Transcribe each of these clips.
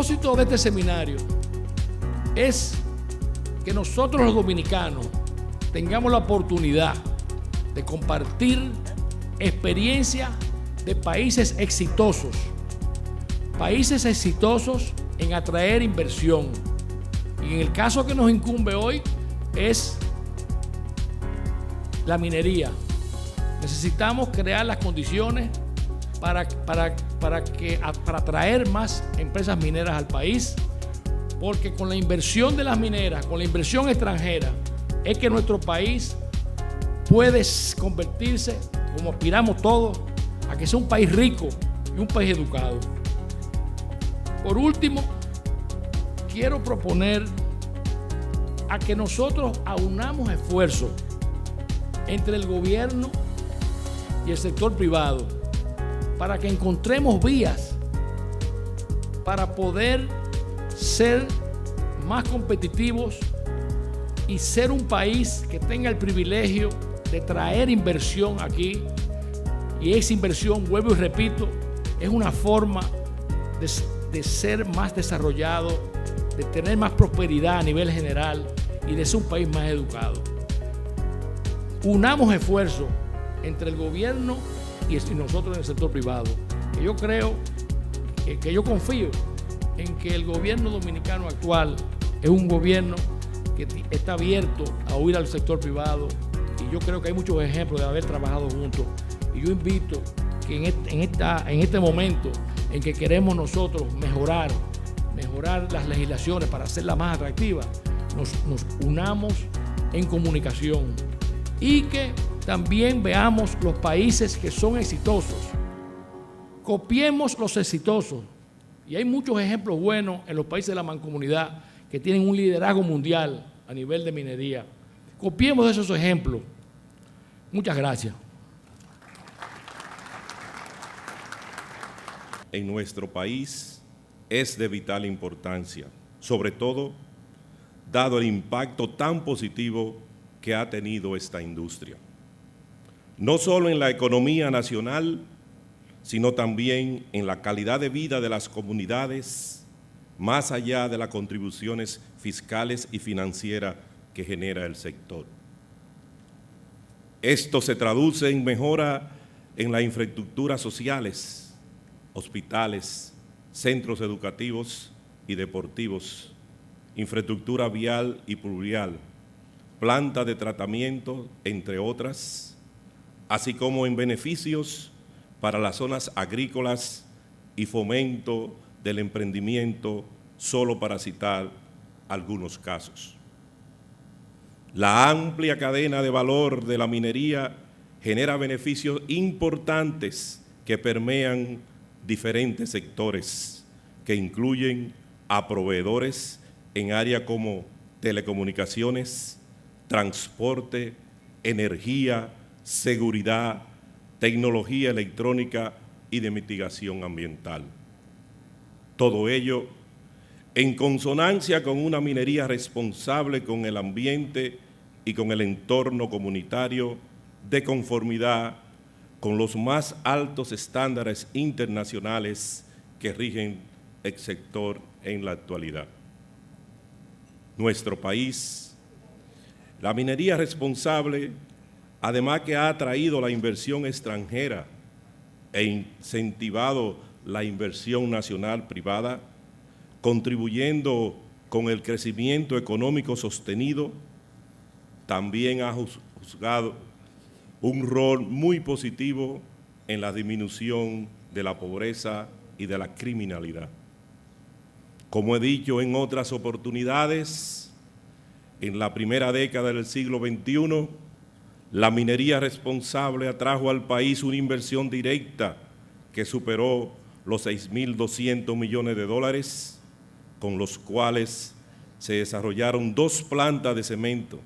propósito de este seminario es que nosotros los dominicanos tengamos la oportunidad de compartir experiencias de países exitosos en atraer inversión. Y en el caso que nos incumbe hoy es la minería. Necesitamos crear las condiciones para atraer más empresas mineras al país, porque con la inversión de las mineras, con la inversión extranjera, es que nuestro país puede convertirse, como aspiramos todos, a que sea un país rico y un país educado. Por último, quiero proponer a que nosotros aunamos esfuerzos entre el gobierno y el sector privado para que encontremos vías para poder ser más competitivos y ser un país que tenga el privilegio de traer inversión aquí. Y esa inversión, vuelvo y repito, es una forma de ser más desarrollado, de tener más prosperidad a nivel general y de ser un país más educado. Unamos esfuerzos entre el gobierno y nosotros en el sector privado. Que yo creo, que yo confío en que el gobierno dominicano actual es un gobierno que está abierto a oír al sector privado, y yo creo que hay muchos ejemplos de haber trabajado juntos. Y yo invito que en este momento en que queremos nosotros mejorar las legislaciones para hacerlas más atractivas, nos unamos en comunicación y que también veamos los países que son exitosos. Copiemos los exitosos. Y hay muchos ejemplos buenos en los países de la mancomunidad que tienen un liderazgo mundial a nivel de minería. Copiemos esos ejemplos. Muchas gracias. En nuestro país es de vital importancia, sobre todo dado el impacto tan positivo que ha tenido esta industria, no solo en la economía nacional, sino también en la calidad de vida de las comunidades, más allá de las contribuciones fiscales y financieras que genera el sector. Esto se traduce en mejora en las infraestructuras sociales, hospitales, centros educativos y deportivos, infraestructura vial y pluvial, planta de tratamiento, entre otras, así como en beneficios para las zonas agrícolas y fomento del emprendimiento, solo para citar algunos casos. La amplia cadena de valor de la minería genera beneficios importantes que permean diferentes sectores, que incluyen a proveedores en áreas como telecomunicaciones, transporte, energía, seguridad, tecnología electrónica y de mitigación ambiental. Todo ello en consonancia con una minería responsable con el ambiente y con el entorno comunitario, de conformidad con los más altos estándares internacionales que rigen el sector en la actualidad. Nuestro país, la minería responsable, además que ha atraído la inversión extranjera e incentivado la inversión nacional privada, contribuyendo con el crecimiento económico sostenido, también ha jugado un rol muy positivo en la disminución de la pobreza y de la criminalidad. Como he dicho en otras oportunidades, en la primera década del siglo XXI, la minería responsable atrajo al país una inversión directa que superó los 6.200 millones de dólares, con los cuales se desarrollaron 2 plantas de cemento,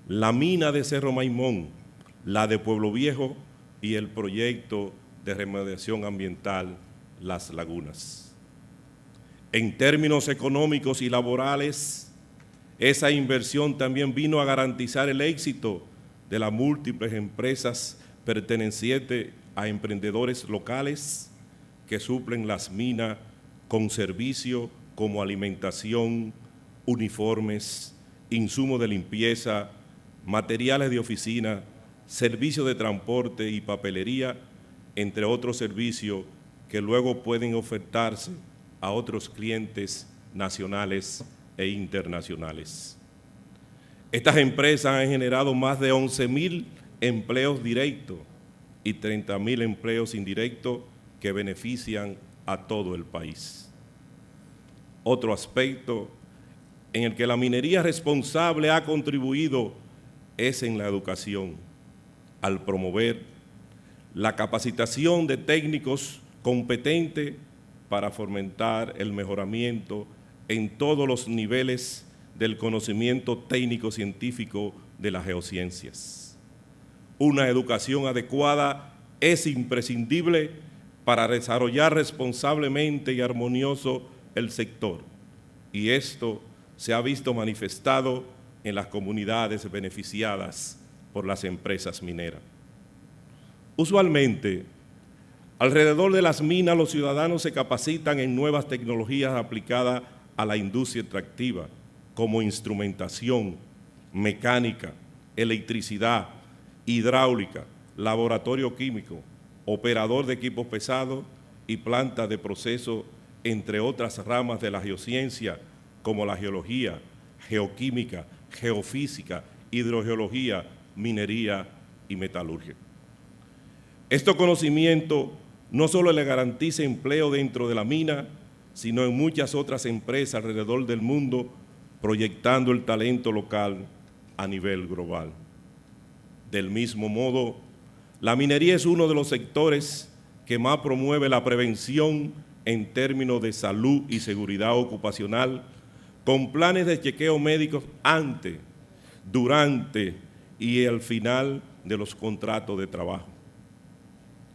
la mina de Cerro Maimón, la de Pueblo Viejo y el proyecto de remediación ambiental Las Lagunas. En términos económicos y laborales, esa inversión también vino a garantizar el éxito de las múltiples empresas pertenecientes a emprendedores locales que suplen las minas con servicio como alimentación, uniformes, insumos de limpieza, materiales de oficina, servicios de transporte y papelería, entre otros servicios que luego pueden ofertarse a otros clientes nacionales e internacionales. Estas empresas han generado más de 11.000 empleos directos y 30.000 empleos indirectos que benefician a todo el país. Otro aspecto en el que la minería responsable ha contribuido es en la educación, al promover la capacitación de técnicos competentes para fomentar el mejoramiento en todos los niveles del conocimiento técnico-científico de las geociencias. Una educación adecuada es imprescindible para desarrollar responsablemente y armonioso el sector, y esto se ha visto manifestado en las comunidades beneficiadas por las empresas mineras. Usualmente, alrededor de las minas los ciudadanos se capacitan en nuevas tecnologías aplicadas a la industria extractiva, como instrumentación, mecánica, electricidad, hidráulica, laboratorio químico, operador de equipos pesados y planta de proceso, entre otras ramas de la geociencia, como la geología, geoquímica, geofísica, hidrogeología, minería y metalurgia. Estos conocimientos no solo le garantiza empleo dentro de la mina, sino en muchas otras empresas alrededor del mundo, proyectando el talento local a nivel global. Del mismo modo, la minería es uno de los sectores que más promueve la prevención en términos de salud y seguridad ocupacional, con planes de chequeo médicos antes, durante y al final de los contratos de trabajo.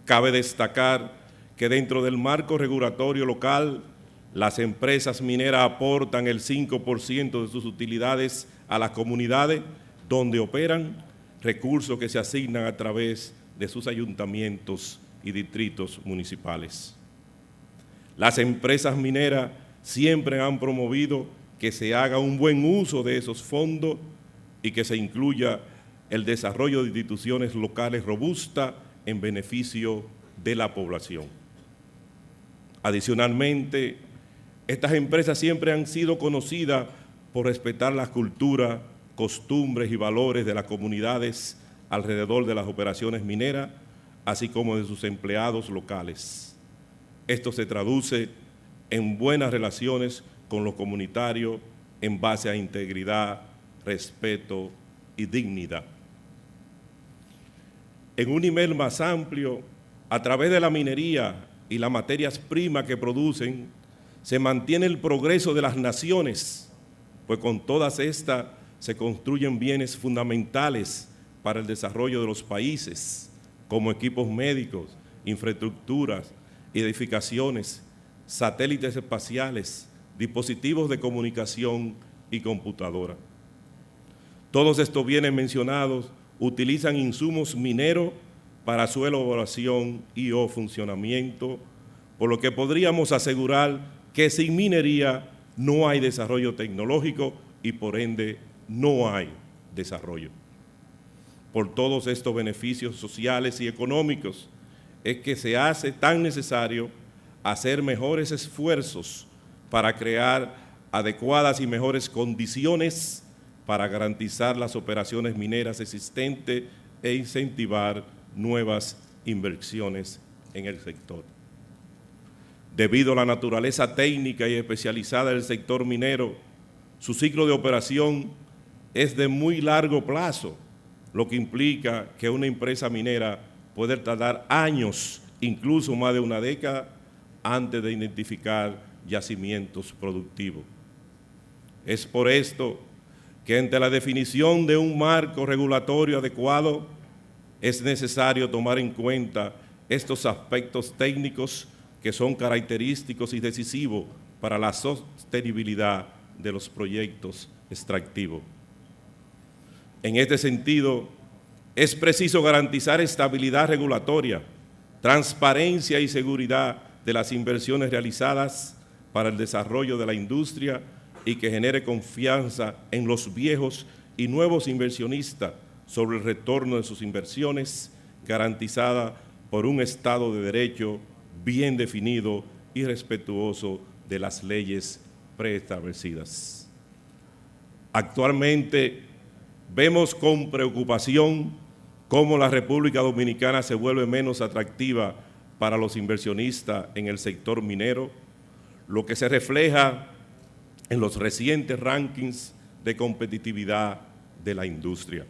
Cabe destacar que dentro del marco regulatorio local, las empresas mineras aportan el 5% de sus utilidades a las comunidades donde operan, recursos que se asignan a través de sus ayuntamientos y distritos municipales. Las empresas mineras siempre han promovido que se haga un buen uso de esos fondos y que se incluya el desarrollo de instituciones locales robustas en beneficio de la población. Adicionalmente, estas empresas siempre han sido conocidas por respetar las culturas, costumbres y valores de las comunidades alrededor de las operaciones mineras, así como de sus empleados locales. Esto se traduce en buenas relaciones con los comunitarios en base a integridad, respeto y dignidad. En un nivel más amplio, a través de la minería y las materias primas que producen, se mantiene el progreso de las naciones, pues con todas estas se construyen bienes fundamentales para el desarrollo de los países, como equipos médicos, infraestructuras, edificaciones, satélites espaciales, dispositivos de comunicación y computadora. Todos estos bienes mencionados utilizan insumos mineros para su elaboración y o funcionamiento, por lo que podríamos asegurar que sin minería no hay desarrollo tecnológico y por ende no hay desarrollo. Por todos estos beneficios sociales y económicos es que se hace tan necesario hacer mejores esfuerzos para crear adecuadas y mejores condiciones para garantizar las operaciones mineras existentes e incentivar nuevas inversiones en el sector. Debido a la naturaleza técnica y especializada del sector minero, su ciclo de operación es de muy largo plazo, lo que implica que una empresa minera puede tardar años, incluso más de una década, antes de identificar yacimientos productivos. Es por esto que ante la definición de un marco regulatorio adecuado, es necesario tomar en cuenta estos aspectos técnicos que son característicos y decisivos para la sostenibilidad de los proyectos extractivos. En este sentido, es preciso garantizar estabilidad regulatoria, transparencia y seguridad de las inversiones realizadas para el desarrollo de la industria y que genere confianza en los viejos y nuevos inversionistas sobre el retorno de sus inversiones, garantizada por un Estado de Derecho bien definido y respetuoso de las leyes preestablecidas. Actualmente vemos con preocupación cómo la República Dominicana se vuelve menos atractiva para los inversionistas en el sector minero, lo que se refleja en los recientes rankings de competitividad de la industria.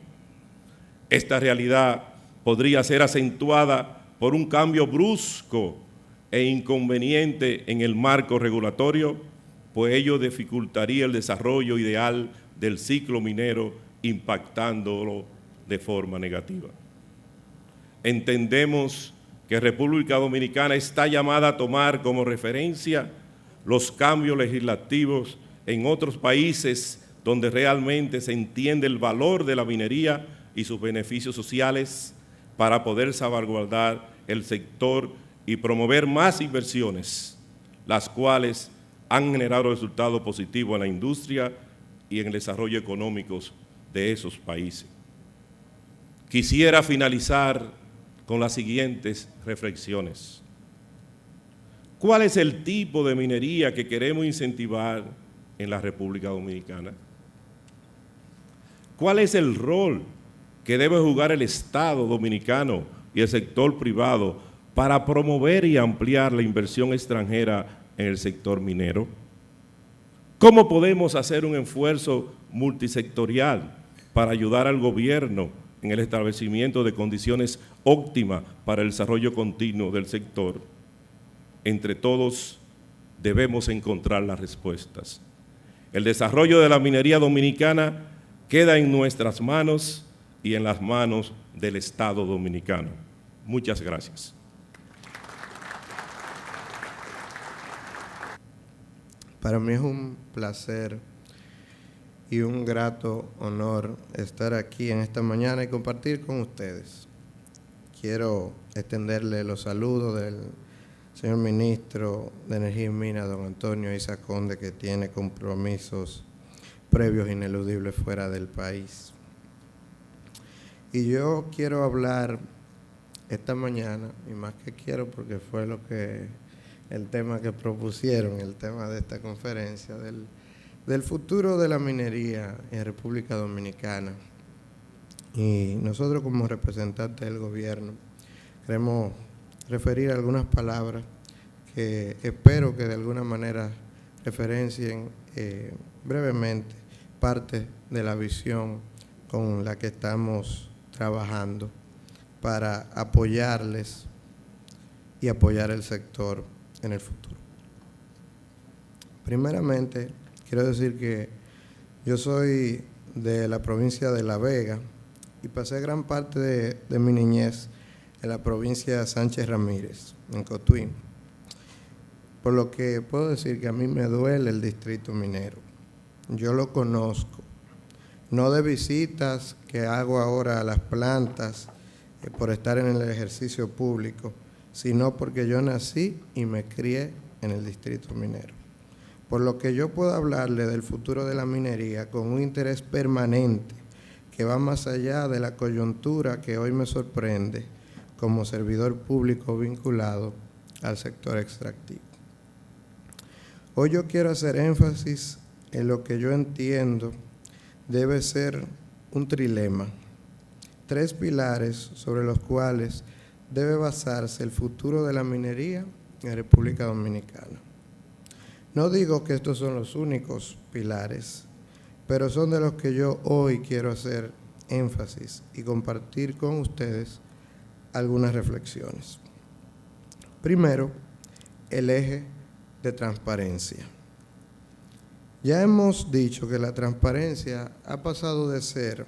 Esta realidad podría ser acentuada por un cambio brusco e inconveniente en el marco regulatorio, pues ello dificultaría el desarrollo ideal del ciclo minero, impactándolo de forma negativa. Entendemos que República Dominicana está llamada a tomar como referencia los cambios legislativos en otros países donde realmente se entiende el valor de la minería y sus beneficios sociales para poder salvaguardar el sector y promover más inversiones, las cuales han generado resultados positivos en la industria y en el desarrollo económico de esos países. Quisiera finalizar con las siguientes reflexiones. ¿Cuál es el tipo de minería que queremos incentivar en la República Dominicana? ¿Cuál es el rol que debe jugar el Estado dominicano y el sector privado para promover y ampliar la inversión extranjera en el sector minero? ¿Cómo podemos hacer un esfuerzo multisectorial para ayudar al gobierno en el establecimiento de condiciones óptimas para el desarrollo continuo del sector? Entre todos debemos encontrar las respuestas. El desarrollo de la minería dominicana queda en nuestras manos y en las manos del Estado dominicano. Muchas gracias. Para mí es un placer y un grato honor estar aquí en esta mañana y compartir con ustedes. Quiero extenderle los saludos del señor Ministro de Energía y Minas, don Antonio Isa Conde, que tiene compromisos previos ineludibles fuera del país. Y yo quiero hablar esta mañana, y más que quiero porque fue el tema que propusieron, el tema de esta conferencia, del futuro de la minería en República Dominicana. Y nosotros como representantes del gobierno queremos referir algunas palabras que espero que de alguna manera referencien brevemente parte de la visión con la que estamos trabajando para apoyarles y apoyar el sector en el futuro. Primeramente, quiero decir que yo soy de la provincia de La Vega y pasé gran parte de mi niñez en la provincia de Sánchez Ramírez, en Cotuí. Por lo que puedo decir que a mí me duele el distrito minero. Yo lo conozco, no de visitas que hago ahora a las plantas por estar en el ejercicio público, sino porque yo nací y me crié en el distrito minero. Por lo que yo puedo hablarle del futuro de la minería con un interés permanente que va más allá de la coyuntura que hoy me sorprende como servidor público vinculado al sector extractivo. Hoy yo quiero hacer énfasis en lo que yo entiendo debe ser un trilema, 3 pilares sobre los cuales debe basarse el futuro de la minería en República Dominicana. No digo que estos son los únicos pilares, pero son de los que yo hoy quiero hacer énfasis y compartir con ustedes algunas reflexiones. Primero, el eje de transparencia. Ya hemos dicho que la transparencia ha pasado de ser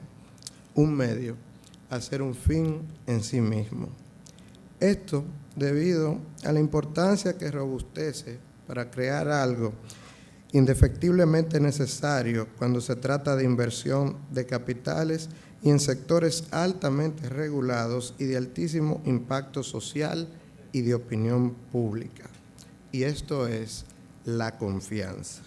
un medio a ser un fin en sí mismo. Esto debido a la importancia que robustece para crear algo indefectiblemente necesario cuando se trata de inversión de capitales y en sectores altamente regulados y de altísimo impacto social y de opinión pública. Y esto es la confianza.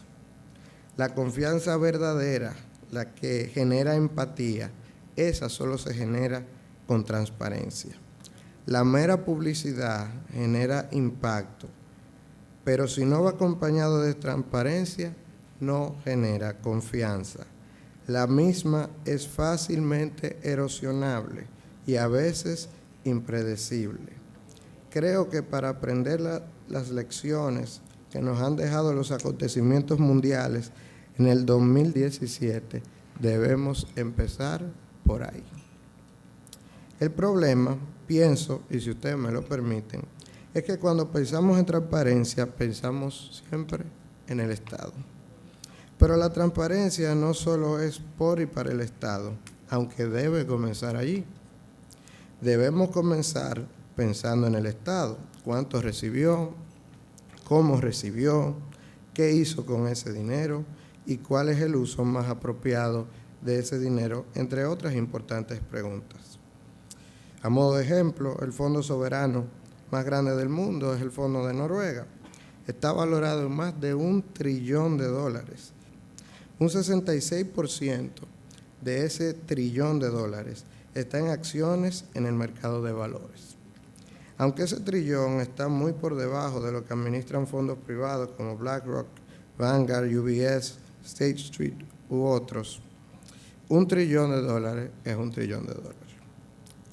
La confianza verdadera, la que genera empatía, esa solo se genera con transparencia. La mera publicidad genera impacto, pero si no va acompañado de transparencia, no genera confianza. La misma es fácilmente erosionable y a veces impredecible. Creo que para aprender las lecciones que nos han dejado los acontecimientos mundiales en el 2017, debemos empezar por ahí. El problema, pienso, y si ustedes me lo permiten, es que cuando pensamos en transparencia, pensamos siempre en el Estado. Pero la transparencia no solo es por y para el Estado, aunque debe comenzar allí. Debemos comenzar pensando en el Estado, cuánto recibió, cómo recibió, qué hizo con ese dinero y cuál es el uso más apropiado de ese dinero, entre otras importantes preguntas. A modo de ejemplo, el fondo soberano más grande del mundo es el Fondo de Noruega. Está valorado en más de $1 trillón. Un 66% de ese $1 trillón está en acciones en el mercado de valores. Aunque ese trillón está muy por debajo de lo que administran fondos privados como BlackRock, Vanguard, UBS, State Street u otros, $1 trillón es $1 trillón.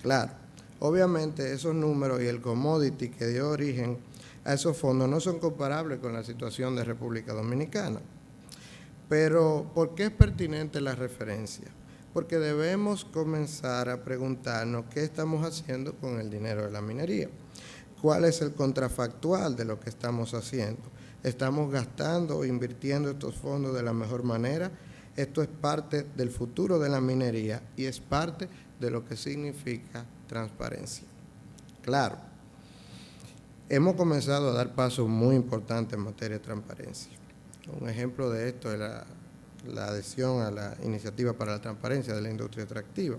Claro, obviamente esos números y el commodity que dio origen a esos fondos no son comparables con la situación de República Dominicana. Pero, ¿por qué es pertinente la referencia? Porque debemos comenzar a preguntarnos qué estamos haciendo con el dinero de la minería. ¿Cuál es el contrafactual de lo que estamos haciendo? ¿Estamos gastando o invirtiendo estos fondos de la mejor manera? Esto es parte del futuro de la minería y es parte de lo que significa transparencia. Claro, hemos comenzado a dar pasos muy importantes en materia de transparencia. Un ejemplo de esto es la adhesión a la Iniciativa para la Transparencia de la Industria Extractiva.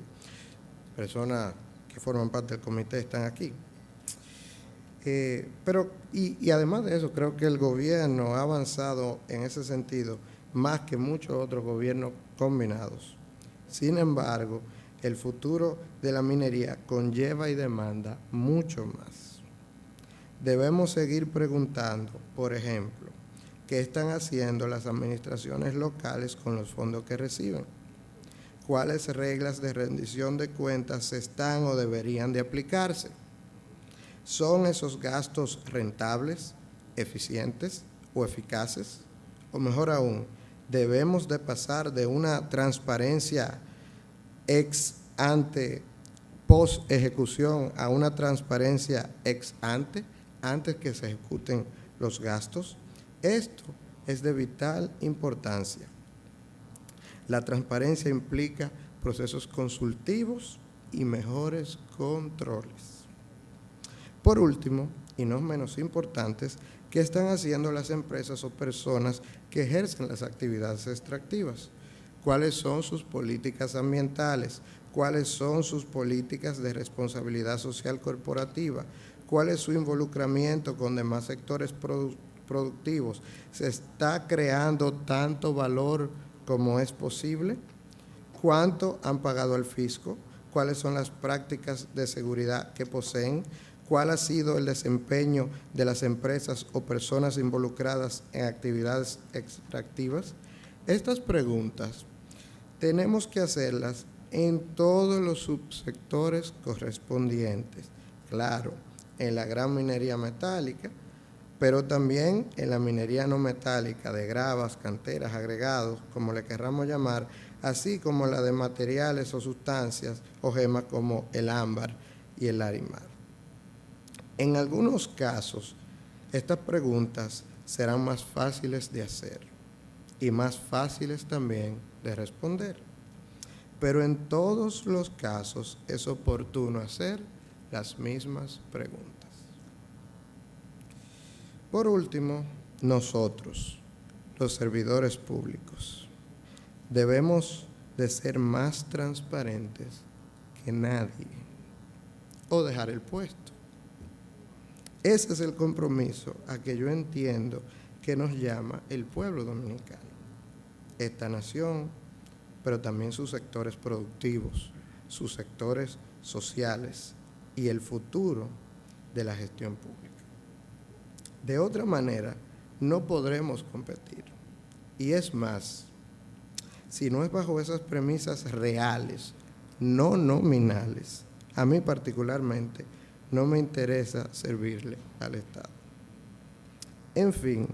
Personas que forman parte del comité están aquí. Y además de eso, creo que el gobierno ha avanzado en ese sentido más que muchos otros gobiernos combinados. Sin embargo, el futuro de la minería conlleva y demanda mucho más. Debemos seguir preguntando, por ejemplo, ¿qué están haciendo las administraciones locales con los fondos que reciben? ¿Cuáles reglas de rendición de cuentas están o deberían de aplicarse? ¿Son esos gastos rentables, eficientes o eficaces? O mejor aún, ¿debemos de pasar de una transparencia ex ante, post ejecución, a una transparencia ex ante, antes que se ejecuten los gastos? Esto es de vital importancia. La transparencia implica procesos consultivos y mejores controles. Por último, y no menos importantes, ¿qué están haciendo las empresas o personas que ejercen las actividades extractivas? ¿Cuáles son sus políticas ambientales? ¿Cuáles son sus políticas de responsabilidad social corporativa? ¿Cuál es su involucramiento con demás sectores productivos? ¿Se está creando tanto valor como es posible? ¿Cuánto han pagado al fisco? ¿Cuáles son las prácticas de seguridad que poseen? ¿Cuál ha sido el desempeño de las empresas o personas involucradas en actividades extractivas? Estas preguntas tenemos que hacerlas en todos los subsectores correspondientes. Claro, en la gran minería metálica, pero también en la minería no metálica de gravas, canteras, agregados, como le querramos llamar, así como la de materiales o sustancias o gemas como el ámbar y el larimar. En algunos casos, estas preguntas serán más fáciles de hacer y más fáciles también de responder. Pero en todos los casos es oportuno hacer las mismas preguntas. Por último, nosotros, los servidores públicos, debemos de ser más transparentes que nadie o dejar el puesto. Ese es el compromiso a que yo entiendo que nos llama el pueblo dominicano, esta nación, pero también sus sectores productivos, sus sectores sociales y el futuro de la gestión pública. De otra manera, no podremos competir. Y es más, si no es bajo esas premisas reales, no nominales, a mí particularmente no me interesa servirle al Estado. En fin,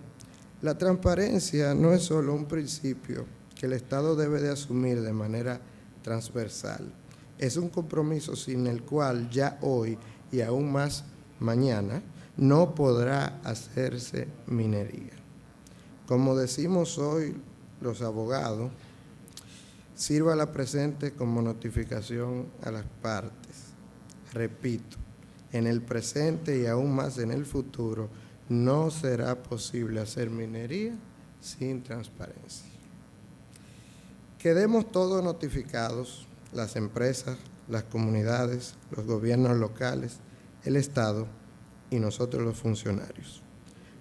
la transparencia no es solo un principio que el Estado debe de asumir de manera transversal. Es un compromiso sin el cual ya hoy y aún más mañana no podrá hacerse minería. Como decimos hoy los abogados, sirva la presente como notificación a las partes. Repito, en el presente y aún más en el futuro no será posible hacer minería sin transparencia. Quedemos todos notificados, las empresas, las comunidades, los gobiernos locales, el Estado y nosotros los funcionarios.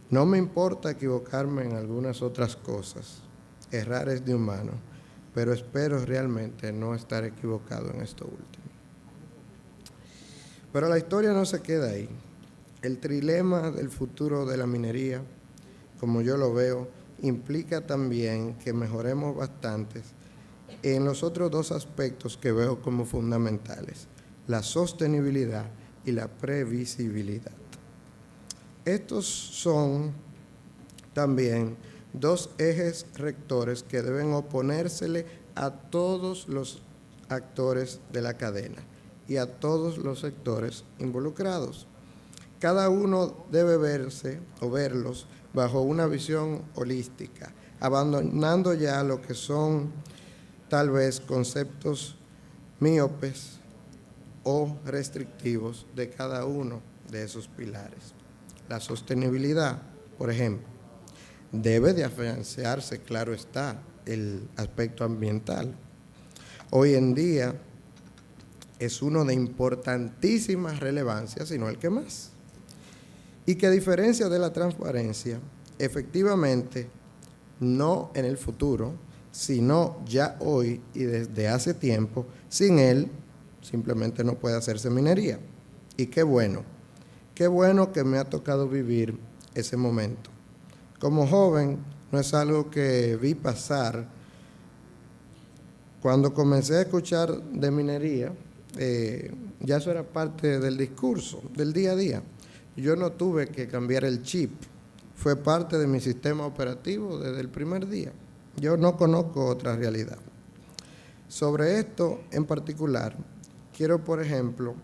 No me importa equivocarme en algunas otras cosas, errar es de humano, pero espero realmente no estar equivocado en esto último. Pero la historia no se queda ahí. El trilema del futuro de la minería, como yo lo veo, implica también que mejoremos bastante en los otros dos aspectos que veo como fundamentales, la sostenibilidad y la previsibilidad. Estos son también dos ejes rectores que deben oponérsele a todos los actores de la cadena y a todos los sectores involucrados. Cada uno debe verse o verlos bajo una visión holística, abandonando ya lo que son tal vez conceptos míopes o restrictivos de cada uno de esos pilares. La sostenibilidad, por ejemplo, debe de afianzarse, claro está, el aspecto ambiental. Hoy en día es uno de importantísima relevancia, si no el que más. Y que a diferencia de la transparencia, efectivamente, no en el futuro, sino ya hoy y desde hace tiempo, sin él simplemente no puede hacerse minería. Y qué bueno que me ha tocado vivir ese momento. Como joven, no es algo que vi pasar. Cuando comencé a escuchar de minería, ya eso era parte del discurso, del día a día. Yo no tuve que cambiar el chip, fue parte de mi sistema operativo desde el primer día. Yo no conozco otra realidad. Sobre esto en particular, quiero, por ejemplo,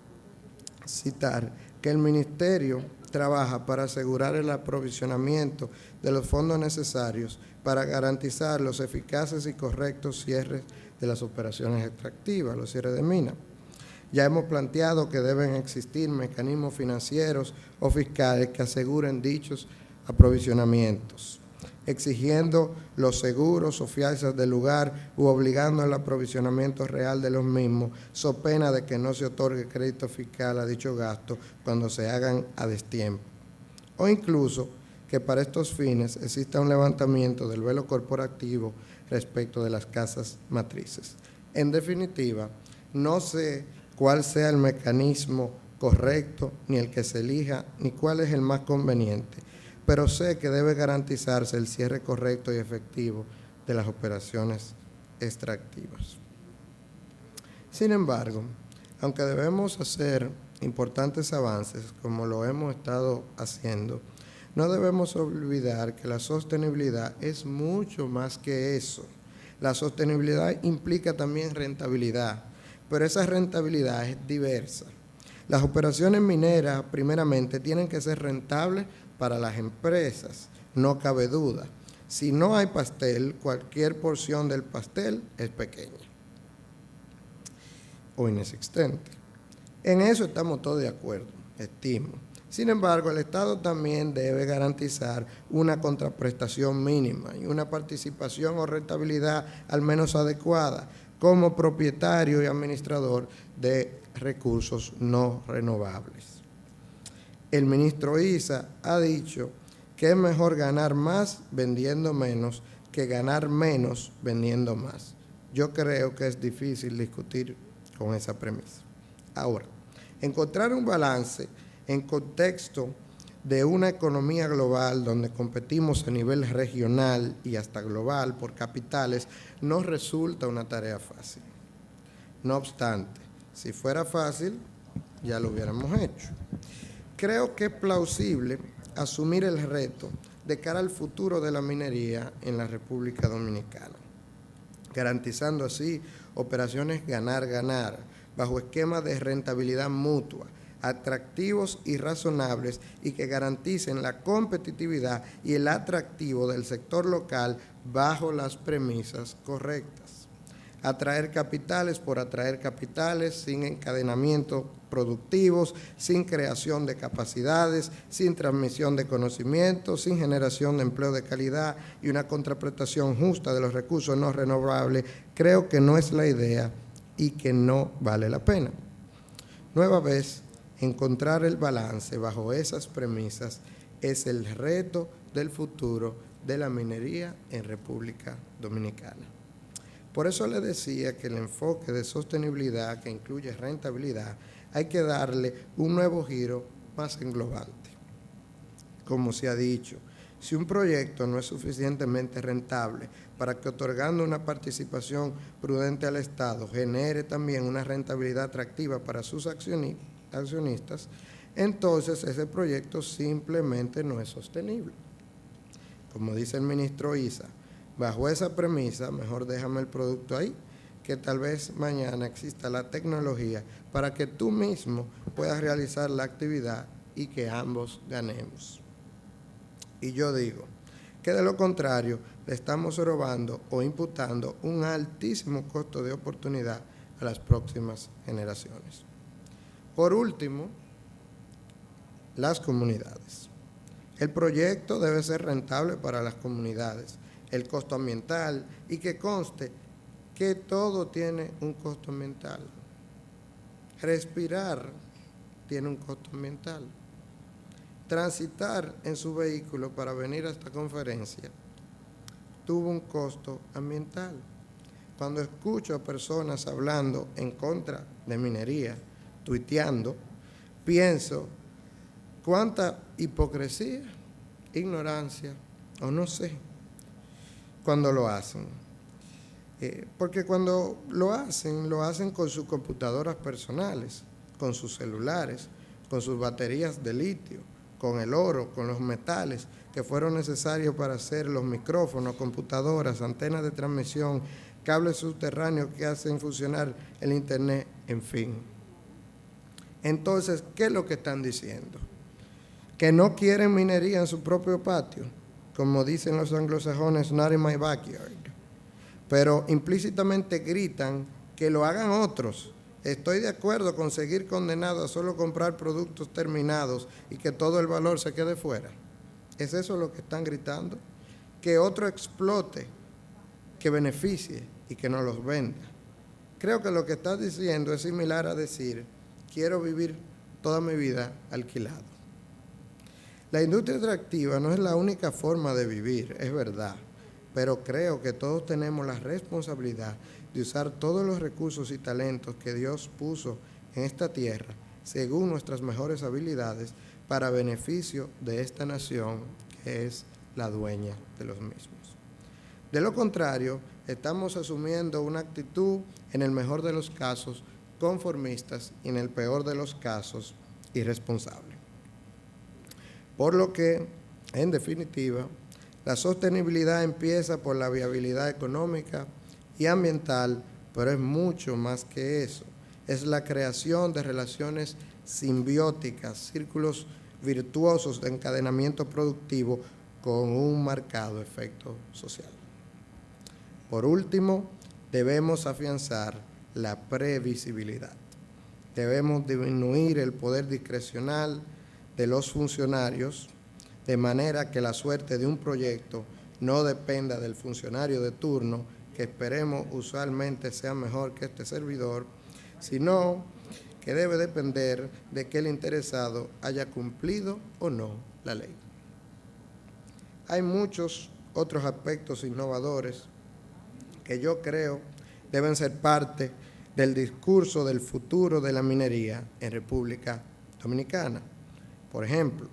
citar que el Ministerio trabaja para asegurar el aprovisionamiento de los fondos necesarios para garantizar los eficaces y correctos cierres de las operaciones extractivas, los cierres de mina. Ya hemos planteado que deben existir mecanismos financieros o fiscales que aseguren dichos aprovisionamientos, exigiendo los seguros o fianzas del lugar u obligando al aprovisionamiento real de los mismos, so pena de que no se otorgue crédito fiscal a dicho gasto cuando se hagan a destiempo. O incluso que para estos fines exista un levantamiento del velo corporativo respecto de las casas matrices. En definitiva, no sé cuál sea el mecanismo correcto, ni el que se elija, ni cuál es el más conveniente, pero sé que debe garantizarse el cierre correcto y efectivo de las operaciones extractivas. Sin embargo, aunque debemos hacer importantes avances, como lo hemos estado haciendo, no debemos olvidar que la sostenibilidad es mucho más que eso. La sostenibilidad implica también rentabilidad, pero esa rentabilidad es diversa. Las operaciones mineras, primeramente, tienen que ser rentables para las empresas, no cabe duda. Si no hay pastel, cualquier porción del pastel es pequeña o inexistente. En eso estamos todos de acuerdo, estimo. Sin embargo, el Estado también debe garantizar una contraprestación mínima y una participación o rentabilidad al menos adecuada como propietario y administrador de recursos no renovables. El ministro Issa ha dicho que es mejor ganar más vendiendo menos que ganar menos vendiendo más. Yo creo que es difícil discutir con esa premisa. Ahora, encontrar un balance en contexto de una economía global donde competimos a nivel regional y hasta global por capitales no resulta una tarea fácil. No obstante, si fuera fácil, ya lo hubiéramos hecho. Creo que es plausible asumir el reto de cara al futuro de la minería en la República Dominicana, garantizando así operaciones ganar-ganar, bajo esquemas de rentabilidad mutua, atractivos y razonables y que garanticen la competitividad y el atractivo del sector local bajo las premisas correctas. Atraer capitales por atraer capitales, sin encadenamientos productivos, sin creación de capacidades, sin transmisión de conocimientos, sin generación de empleo de calidad y una contraprestación justa de los recursos no renovables, creo que no es la idea y que no vale la pena. Nueva vez, encontrar el balance bajo esas premisas es el reto del futuro de la minería en República Dominicana. Por eso le decía que el enfoque de sostenibilidad que incluye rentabilidad hay que darle un nuevo giro más englobante. Como se ha dicho, si un proyecto no es suficientemente rentable para que otorgando una participación prudente al Estado genere también una rentabilidad atractiva para sus accionistas, entonces ese proyecto simplemente no es sostenible. Como dice el ministro Issa, bajo esa premisa, mejor déjame el producto ahí, que tal vez mañana exista la tecnología para que tú mismo puedas realizar la actividad y que ambos ganemos. Y yo digo que de lo contrario le estamos robando o imputando un altísimo costo de oportunidad a las próximas generaciones. Por último, las comunidades. El proyecto debe ser rentable para las comunidades, el costo ambiental y que conste que todo tiene un costo ambiental. Respirar tiene un costo ambiental. Transitar en su vehículo para venir a esta conferencia tuvo un costo ambiental. Cuando escucho a personas hablando en contra de minería, tuiteando, pienso cuánta hipocresía, ignorancia o no sé cuando lo hacen. Porque cuando lo hacen con sus computadoras personales, con sus celulares, con sus baterías de litio, con el oro, con los metales que fueron necesarios para hacer los micrófonos, computadoras, antenas de transmisión, cables subterráneos que hacen funcionar el Internet, en fin. Entonces, ¿qué es lo que están diciendo? Que no quieren minería en su propio patio, como dicen los anglosajones, not in my backyard. Pero implícitamente gritan que lo hagan otros. Estoy de acuerdo con seguir condenado a solo comprar productos terminados y que todo el valor se quede fuera. ¿Es eso lo que están gritando? Que otro explote, que beneficie y que no los venda. Creo que lo que estás diciendo es similar a decir, quiero vivir toda mi vida alquilado. La industria extractiva no es la única forma de vivir, es verdad, pero creo que todos tenemos la responsabilidad de usar todos los recursos y talentos que Dios puso en esta tierra, según nuestras mejores habilidades, para beneficio de esta nación que es la dueña de los mismos. De lo contrario, estamos asumiendo una actitud, en el mejor de los casos, conformistas y en el peor de los casos, irresponsable. Por lo que, en definitiva, la sostenibilidad empieza por la viabilidad económica y ambiental, pero es mucho más que eso. Es la creación de relaciones simbióticas, círculos virtuosos de encadenamiento productivo con un marcado efecto social. Por último, debemos afianzar la previsibilidad. Debemos disminuir el poder discrecional de los funcionarios, de manera que la suerte de un proyecto no dependa del funcionario de turno, que esperemos usualmente sea mejor que este servidor, sino que debe depender de que el interesado haya cumplido o no la ley. Hay muchos otros aspectos innovadores que yo creo deben ser parte del discurso del futuro de la minería en República Dominicana. Por ejemplo,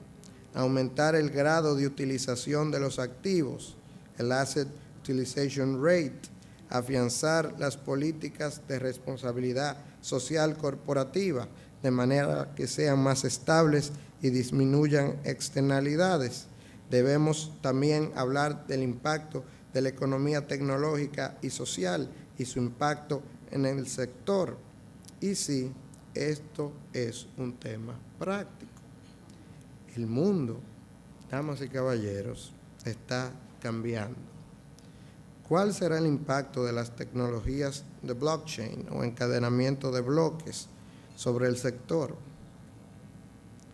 aumentar el grado de utilización de los activos, el Asset Utilization Rate, afianzar las políticas de responsabilidad social corporativa de manera que sean más estables y disminuyan externalidades. Debemos también hablar del impacto de la economía tecnológica y social y su impacto en el sector. Y sí, esto es un tema práctico. El mundo, damas y caballeros, está cambiando. ¿Cuál será el impacto de las tecnologías de blockchain o encadenamiento de bloques sobre el sector?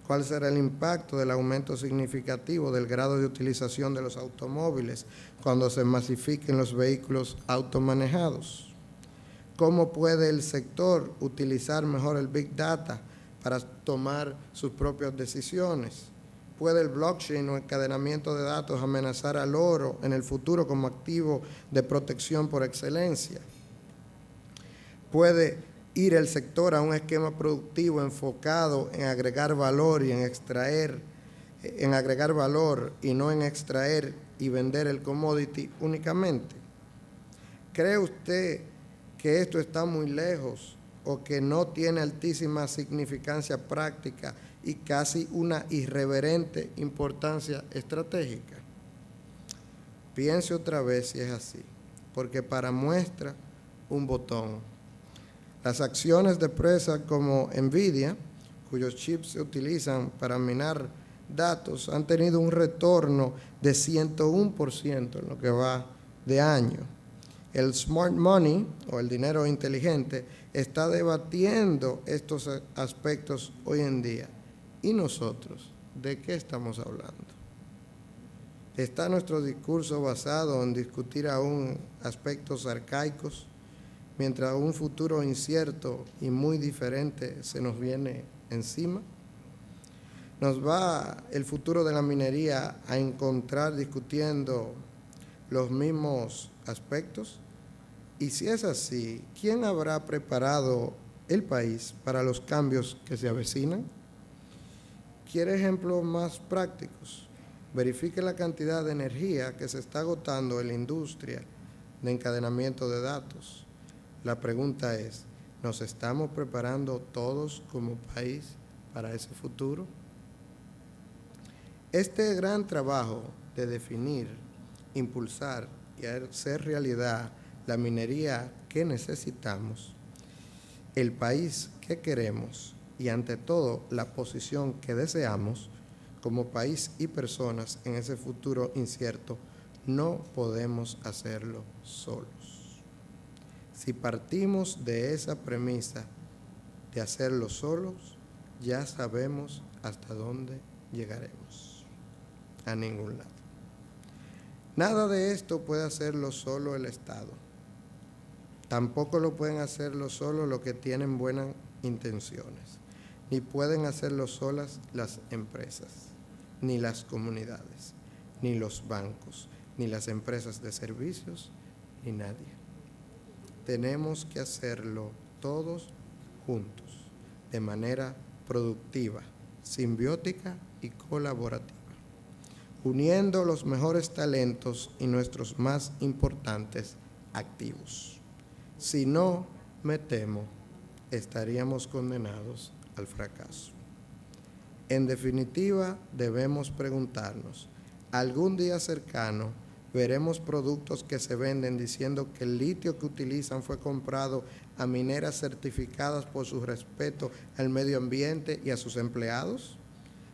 ¿Cuál será el impacto del aumento significativo del grado de utilización de los automóviles cuando se masifiquen los vehículos automanejados? ¿Cómo puede el sector utilizar mejor el Big Data para tomar sus propias decisiones? ¿Puede el blockchain o encadenamiento de datos amenazar al oro en el futuro como activo de protección por excelencia? ¿Puede ir el sector a un esquema productivo enfocado en agregar valor y en agregar valor y no en extraer y vender el commodity únicamente? ¿Cree usted que esto está muy lejos o que no tiene altísima significancia práctica y casi una irreverente importancia estratégica? Piense otra vez si es así, porque para muestra un botón. Las acciones de empresas como Nvidia, cuyos chips se utilizan para minar datos, han tenido un retorno de 101% en lo que va de año. El smart money, o el dinero inteligente, está debatiendo estos aspectos hoy en día. ¿Y nosotros? ¿De qué estamos hablando? ¿Está nuestro discurso basado en discutir aún aspectos arcaicos, mientras un futuro incierto y muy diferente se nos viene encima? ¿Nos va el futuro de la minería a encontrar discutiendo los mismos aspectos? Y si es así, ¿quién habrá preparado el país para los cambios que se avecinan? ¿Quiere ejemplos más prácticos? Verifique la cantidad de energía que se está agotando en la industria de encadenamiento de datos. La pregunta es, ¿nos estamos preparando todos como país para ese futuro? Este gran trabajo de definir, impulsar y hacer realidad la minería que necesitamos, el país que queremos y ante todo la posición que deseamos como país y personas en ese futuro incierto, no podemos hacerlo solos. Si partimos de esa premisa de hacerlo solos, ya sabemos hasta dónde llegaremos. A ningún lado. Nada de esto puede hacerlo solo el Estado. Tampoco lo pueden hacerlo solo los que tienen buenas intenciones. Ni pueden hacerlo solas las empresas, ni las comunidades, ni los bancos, ni las empresas de servicios, ni nadie. Tenemos que hacerlo todos juntos, de manera productiva, simbiótica y colaborativa, uniendo los mejores talentos y nuestros más importantes activos. Si no, me temo, estaríamos condenados al fracaso. En definitiva, debemos preguntarnos, ¿algún día cercano veremos productos que se venden diciendo que el litio que utilizan fue comprado a mineras certificadas por su respeto al medio ambiente y a sus empleados?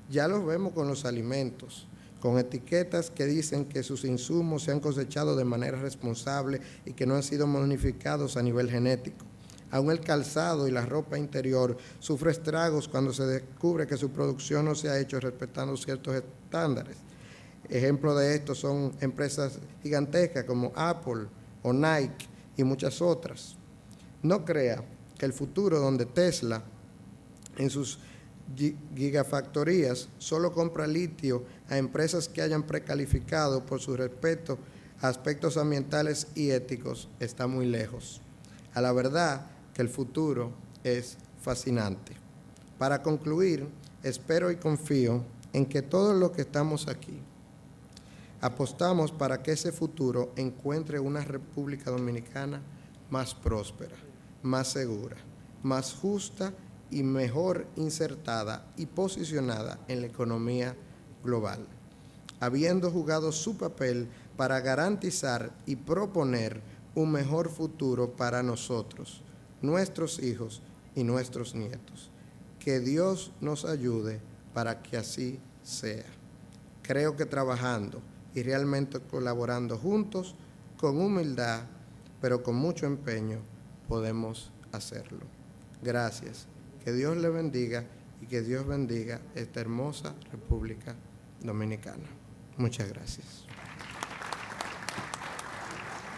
Ya los vemos con los alimentos, con etiquetas que dicen que sus insumos se han cosechado de manera responsable y que no han sido modificados a nivel genético. Aún el calzado y la ropa interior sufre estragos cuando se descubre que su producción no se ha hecho respetando ciertos estándares. Ejemplos de esto son empresas gigantescas como Apple o Nike y muchas otras. No crea que el futuro donde Tesla en sus gigafactorías solo compra litio a empresas que hayan precalificado por su respeto a aspectos ambientales y éticos está muy lejos. A la verdad que el futuro es fascinante. Para concluir, espero y confío en que todos los que estamos aquí apostamos para que ese futuro encuentre una República Dominicana más próspera, más segura, más justa y mejor insertada y posicionada en la economía global, habiendo jugado su papel para garantizar y proponer un mejor futuro para nosotros, nuestros hijos y nuestros nietos. Que Dios nos ayude para que así sea. Creo que trabajando y realmente colaborando juntos, con humildad, pero con mucho empeño, podemos hacerlo. Gracias. Que Dios le bendiga y que Dios bendiga esta hermosa República Dominicana. Muchas gracias.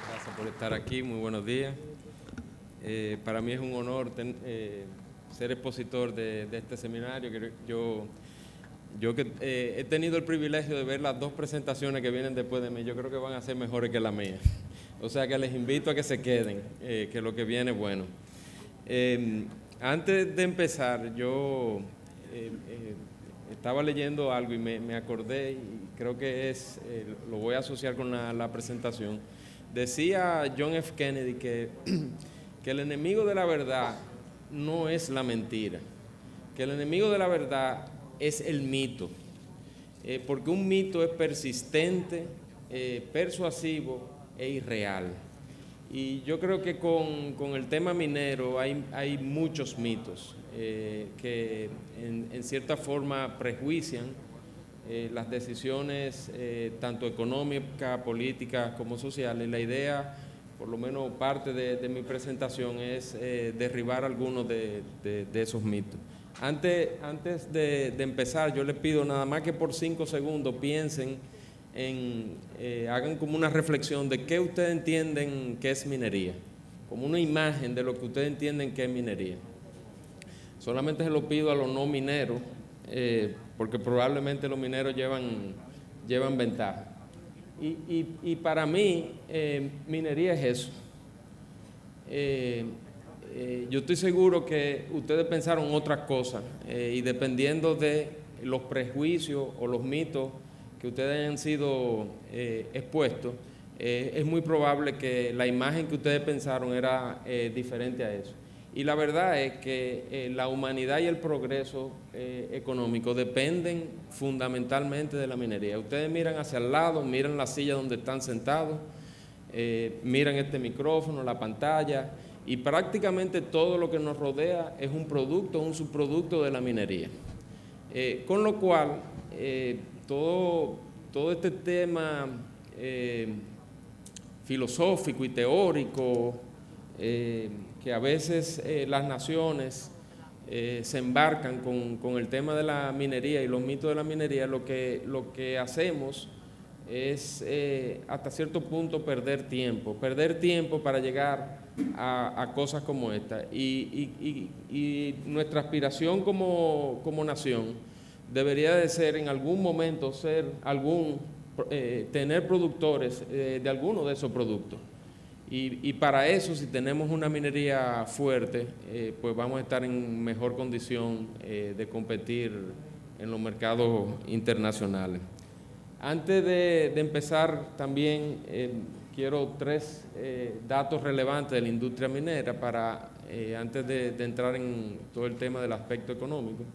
Gracias por estar aquí, muy buenos días. Para mí es un honor ser expositor de este seminario. Yo que he tenido el privilegio de ver las dos presentaciones que vienen después de mí, yo creo que van a ser mejores que la mía. O sea que les invito a que se queden, que lo que viene es bueno. Antes de empezar, yo estaba leyendo algo y me acordé, y creo que lo voy a asociar con la presentación. Decía John F. Kennedy que el enemigo de la verdad no es la mentira, que el enemigo de la verdad es el mito, porque un mito es persistente, persuasivo e irreal. Y yo creo que con el tema minero hay muchos mitos que en cierta forma prejuician las decisiones tanto económicas, políticas como sociales. La idea, por lo menos parte de mi presentación, es derribar algunos de esos mitos. Antes de empezar, yo les pido nada más que por 5 segundos piensen hagan como una reflexión de qué ustedes entienden que es minería, como una imagen de lo que ustedes entienden que es minería. Solamente se lo pido a los no mineros, porque probablemente los mineros llevan ventaja. Y para mí, minería es eso. Yo estoy seguro que ustedes pensaron otras cosas, y dependiendo de los prejuicios o los mitos que ustedes hayan sido expuestos, es muy probable que la imagen que ustedes pensaron era diferente a eso. Y la verdad es que la humanidad y el progreso económico dependen fundamentalmente de la minería. Ustedes miran hacia el lado, miran la silla donde están sentados, miran este micrófono, la pantalla, y prácticamente todo lo que nos rodea es un producto, un subproducto de la minería. Con lo cual, todo este tema filosófico y teórico que a veces las naciones se embarcan con el tema de la minería y los mitos de la minería, lo que hacemos es hasta cierto punto perder tiempo para llegar a cosas como esta. Y nuestra aspiración como nación debería de ser en algún momento tener productores de alguno de esos productos. Y para eso, si tenemos una minería fuerte, pues vamos a estar en mejor condición de competir en los mercados internacionales. Antes de empezar, también quiero 3 datos relevantes de la industria minera antes de entrar en todo el tema del aspecto económico.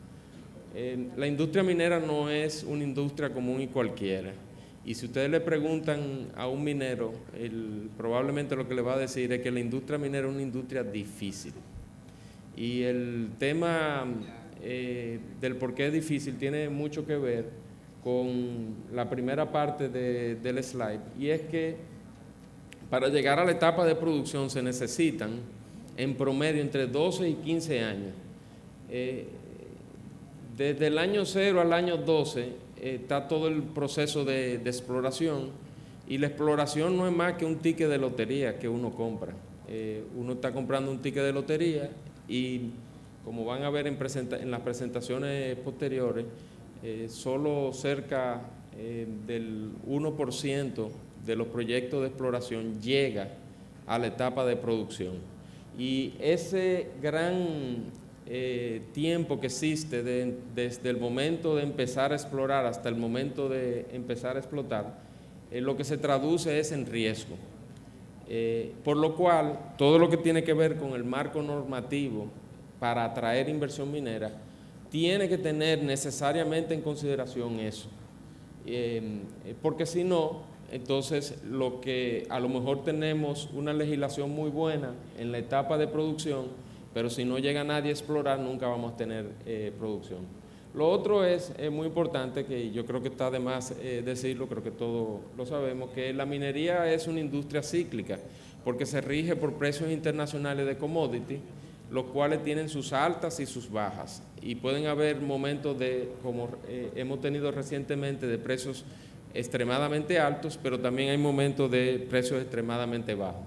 La industria minera no es una industria común y cualquiera. Y si ustedes le preguntan a un minero, probablemente lo que le va a decir es que la industria minera es una industria difícil. Y el tema del por qué es difícil tiene mucho que ver con la primera parte del slide. Y es que para llegar a la etapa de producción se necesitan en promedio entre 12 y 15 años. Desde el año 0 al año 12 está todo el proceso de exploración, y la exploración no es más que un ticket de lotería que uno compra. Uno está comprando un ticket de lotería y como van a ver en las presentaciones posteriores, solo cerca del 1% de los proyectos de exploración llega a la etapa de producción. Y ese gran tiempo que existe desde el momento de empezar a explorar hasta el momento de empezar a explotar, lo que se traduce es en riesgo. Por lo cual, todo lo que tiene que ver con el marco normativo para atraer inversión minera, tiene que tener necesariamente en consideración eso. Porque si no, entonces lo que a lo mejor tenemos una legislación muy buena en la etapa de producción, pero si no llega nadie a explorar, nunca vamos a tener producción. Lo otro es muy importante, que yo creo que está de más decirlo, creo que todos lo sabemos, que la minería es una industria cíclica, porque se rige por precios internacionales de commodity, los cuales tienen sus altas y sus bajas. Y pueden haber momentos como hemos tenido recientemente, de precios extremadamente altos, pero también hay momentos de precios extremadamente bajos.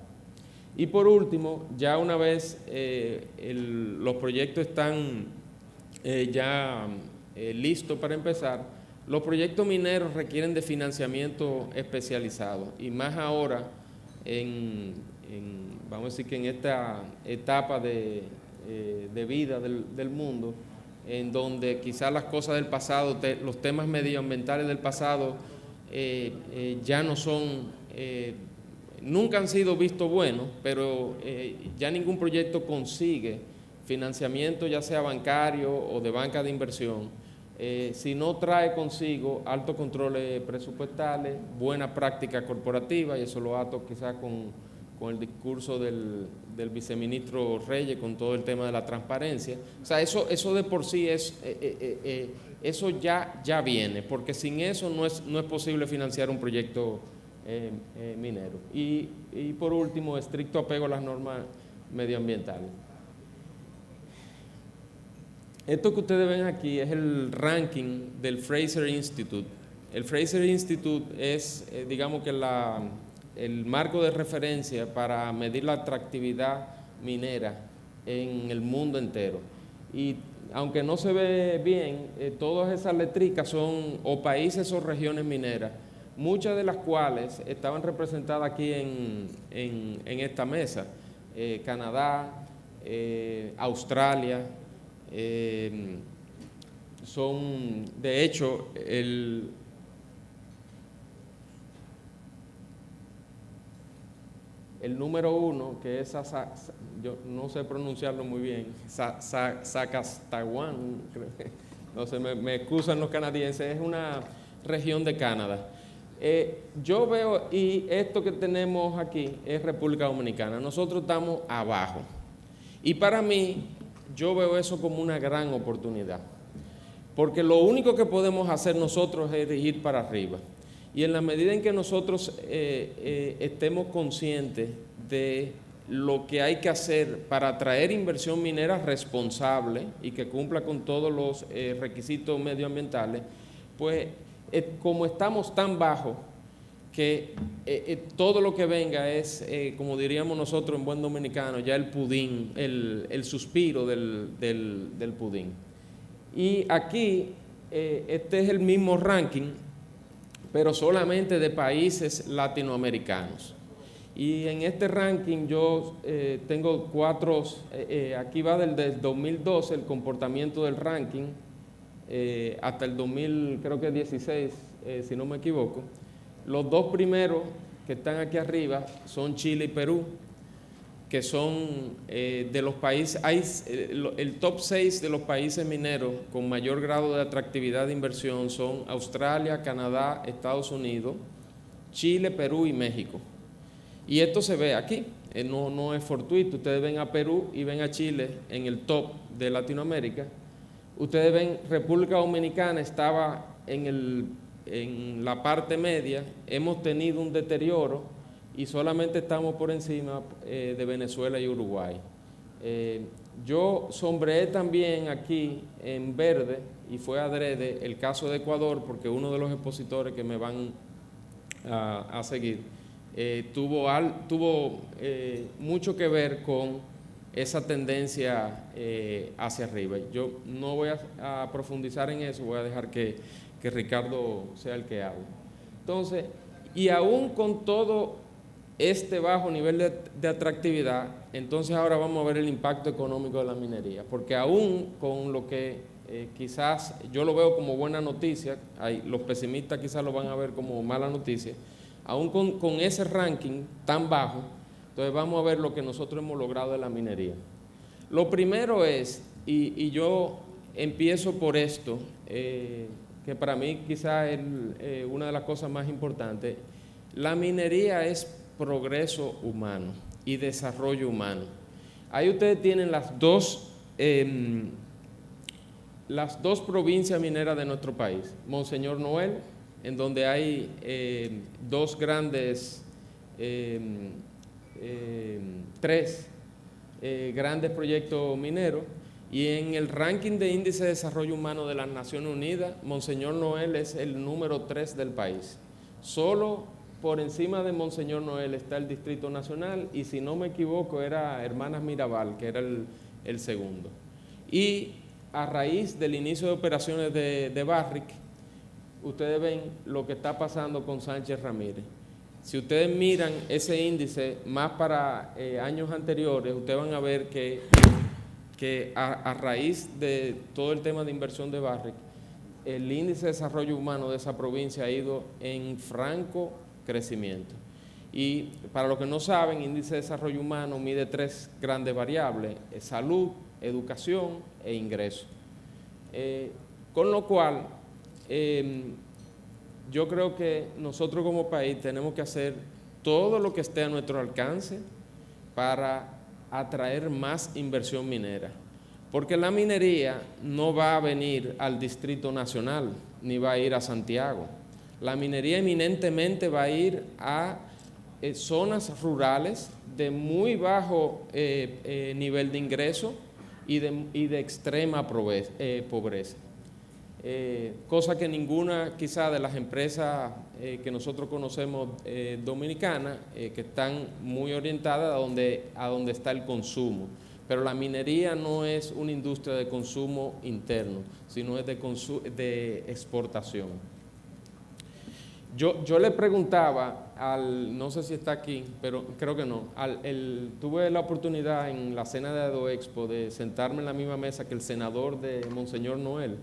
Y por último, ya una vez los proyectos están listos para empezar, los proyectos mineros requieren de financiamiento especializado, y más ahora, vamos a decir que en esta etapa de vida del mundo, en donde quizás las cosas del pasado, los temas medioambientales del pasado ya no son, nunca han sido vistos buenos, pero ya ningún proyecto consigue financiamiento, ya sea bancario o de banca de inversión, si no trae consigo altos controles presupuestales, buena práctica corporativa, y eso lo ato quizás con el discurso del viceministro Reyes, con todo el tema de la transparencia. O sea, eso de por sí eso ya viene, porque sin eso no es posible financiar un proyecto minero. Y por último, estricto apego a las normas medioambientales. Esto que ustedes ven aquí es el ranking del Fraser Institute. El Fraser Institute es, digamos que el marco de referencia para medir la atractividad minera en el mundo entero. Y aunque no se ve bien, todas esas letricas son o países o regiones mineras, muchas de las cuales estaban representadas aquí en esta mesa. Canadá, Australia, son, de hecho, el número 1, que es, yo no sé pronunciarlo muy bien, Saskatchewan, no sé, me excusan los canadienses, es una región de Canadá. Yo veo, y esto que tenemos aquí es República Dominicana, nosotros estamos abajo. Y para mí, yo veo eso como una gran oportunidad, porque lo único que podemos hacer nosotros es ir para arriba. Y en la medida en que nosotros estemos conscientes de lo que hay que hacer para atraer inversión minera responsable y que cumpla con todos los requisitos medioambientales, pues como estamos tan bajos que todo lo que venga es, como diríamos nosotros en buen dominicano, ya el pudín, el suspiro del pudín. Y aquí, este es el mismo ranking, pero solamente de países latinoamericanos. Y en este ranking yo tengo 4, aquí va del 2012 el comportamiento del ranking, hasta el 2016, si no me equivoco. Los 2 primeros que están aquí arriba son Chile y Perú, que son de los países, el top 6 de los países mineros con mayor grado de atractividad de inversión son Australia, Canadá, Estados Unidos, Chile, Perú y México. Y esto se ve aquí, no es fortuito. Ustedes ven a Perú y ven a Chile en el top de Latinoamérica. Ustedes ven República Dominicana estaba en la parte media, hemos tenido un deterioro y solamente estamos por encima de Venezuela y Uruguay. Yo sombreé también aquí en verde, y fue adrede, el caso de Ecuador, porque uno de los expositores que me van a seguir tuvo mucho que ver con esa tendencia hacia arriba. Yo no voy a profundizar en eso, voy a dejar que Ricardo sea el que hable. Entonces, y aún con todo este bajo nivel de atractividad, entonces ahora vamos a ver el impacto económico de la minería, porque aún con lo que quizás yo lo veo como buena noticia, los pesimistas quizás lo van a ver como mala noticia, aún con ese ranking tan bajo, entonces vamos a ver lo que nosotros hemos logrado de la minería. Lo primero es, y yo empiezo por esto, que para mí quizás es una de las cosas más importantes, la minería es progreso humano y desarrollo humano. Ahí ustedes tienen las dos provincias mineras de nuestro país, Monseñor Noel, en donde hay tres grandes proyectos mineros, y en el ranking de índice de desarrollo humano de las Naciones Unidas, Monseñor Noel es el número 3 del país. Solo por encima de Monseñor Noel está el Distrito Nacional, y si no me equivoco era Hermanas Mirabal, que era el segundo. Y a raíz del inicio de operaciones de Barrick, ustedes ven lo que está pasando con Sánchez Ramírez. Si ustedes miran ese índice más para años anteriores, ustedes van a ver que a raíz de todo el tema de inversión de Barrick, el índice de desarrollo humano de esa provincia ha ido en franco crecimiento. Y para los que no saben, índice de desarrollo humano mide 3 grandes variables: salud, educación e ingreso. Con lo cual, yo creo que nosotros como país tenemos que hacer todo lo que esté a nuestro alcance para atraer más inversión minera, porque la minería no va a venir al Distrito Nacional ni va a ir a Santiago. La minería eminentemente va a ir a zonas rurales de muy bajo nivel de ingreso y de extrema pobreza. Cosa que ninguna quizá de las empresas que nosotros conocemos dominicanas, que están muy orientadas a donde está el consumo. Pero la minería no es una industria de consumo interno, sino es de exportación. Yo le preguntaba no sé si está aquí, pero creo que no, tuve la oportunidad en la cena de ADOEXPO de sentarme en la misma mesa que el senador de Monseñor Noel,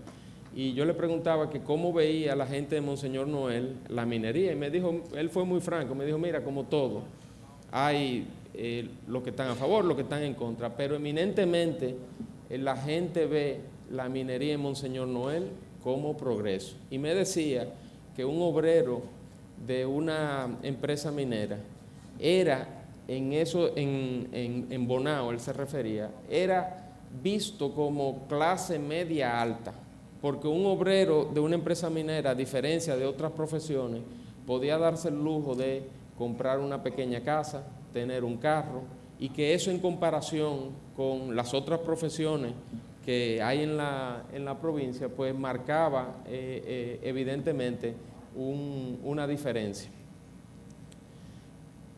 y yo le preguntaba que cómo veía la gente de Monseñor Noel la minería, y me dijo, él fue muy franco, me dijo, mira, como todo, hay los que están a favor, los que están en contra, pero eminentemente la gente ve la minería en Monseñor Noel como progreso. Y me decía que un obrero de una empresa minera era en Bonao, él se refería, era visto como clase media alta, porque un obrero de una empresa minera, a diferencia de otras profesiones, podía darse el lujo de comprar una pequeña casa, tener un carro, y que eso en comparación con las otras profesiones que hay en la provincia, pues marcaba evidentemente una diferencia.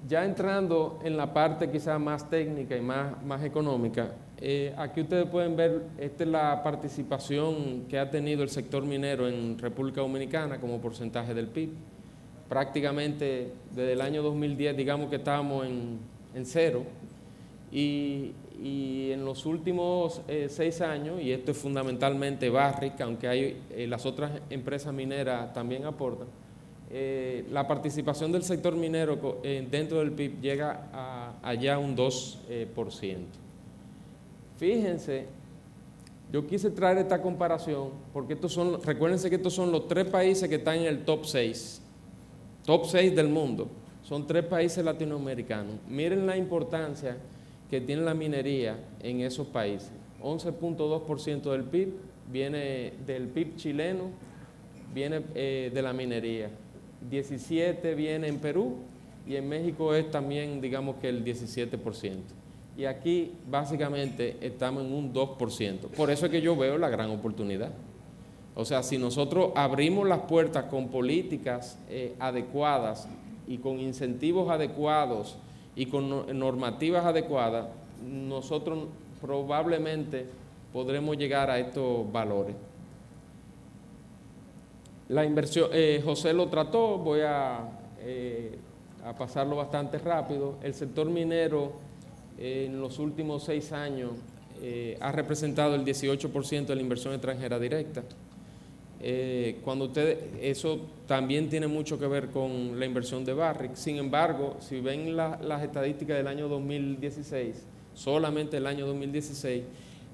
Ya entrando en la parte quizás más técnica y más económica, aquí ustedes pueden ver, esta es la participación que ha tenido el sector minero en República Dominicana como porcentaje del PIB. Prácticamente desde el año 2010, digamos que estábamos en cero, y en los últimos 6 años, y esto es fundamentalmente Barrick, aunque hay las otras empresas mineras también aportan, la participación del sector minero dentro del PIB llega a ya un 2%. Fíjense, yo quise traer esta comparación porque recuérdense que estos son los 3 países que están en el top 6 del mundo, son 3 países latinoamericanos. Miren la importancia que tiene la minería en esos países. 11.2% del PIB viene del PIB chileno, viene de la minería. 17% viene en Perú, y en México es también, digamos que el 17%. Y aquí básicamente estamos en un 2%. Por eso es que yo veo la gran oportunidad. O sea, si nosotros abrimos las puertas con políticas adecuadas y con incentivos adecuados y con normativas adecuadas, nosotros probablemente podremos llegar a estos valores. La inversión, José lo trató, voy a pasarlo bastante rápido. El sector minero en los últimos 6 años ha representado el 18% de la inversión extranjera directa. Eso también tiene mucho que ver con la inversión de Barrick. Sin embargo, si ven las estadísticas del año 2016, solamente el año 2016,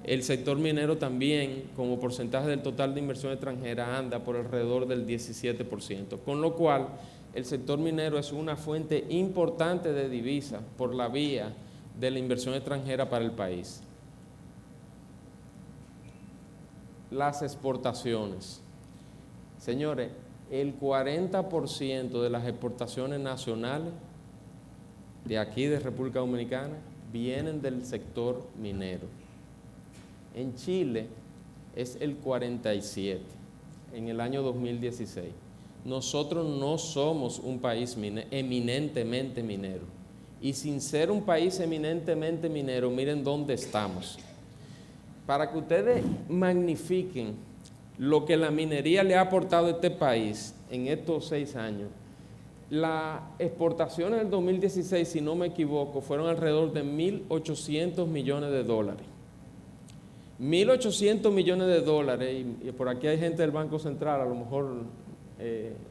el sector minero también, como porcentaje del total de inversión extranjera, anda por alrededor del 17%, con lo cual el sector minero es una fuente importante de divisas por la vía de la inversión extranjera para el país. Las exportaciones. Señores, el 40% de las exportaciones nacionales de aquí, de República Dominicana, vienen del sector minero. En Chile es el 47% en el año 2016. Nosotros no somos un país eminentemente minero. Y sin ser un país eminentemente minero, miren dónde estamos. Para que ustedes magnifiquen lo que la minería le ha aportado a este país en estos 6 años, las exportaciones del 2016, si no me equivoco, fueron alrededor de $1.800 millones. 1.800 millones de dólares, y por aquí hay gente del Banco Central, a lo mejor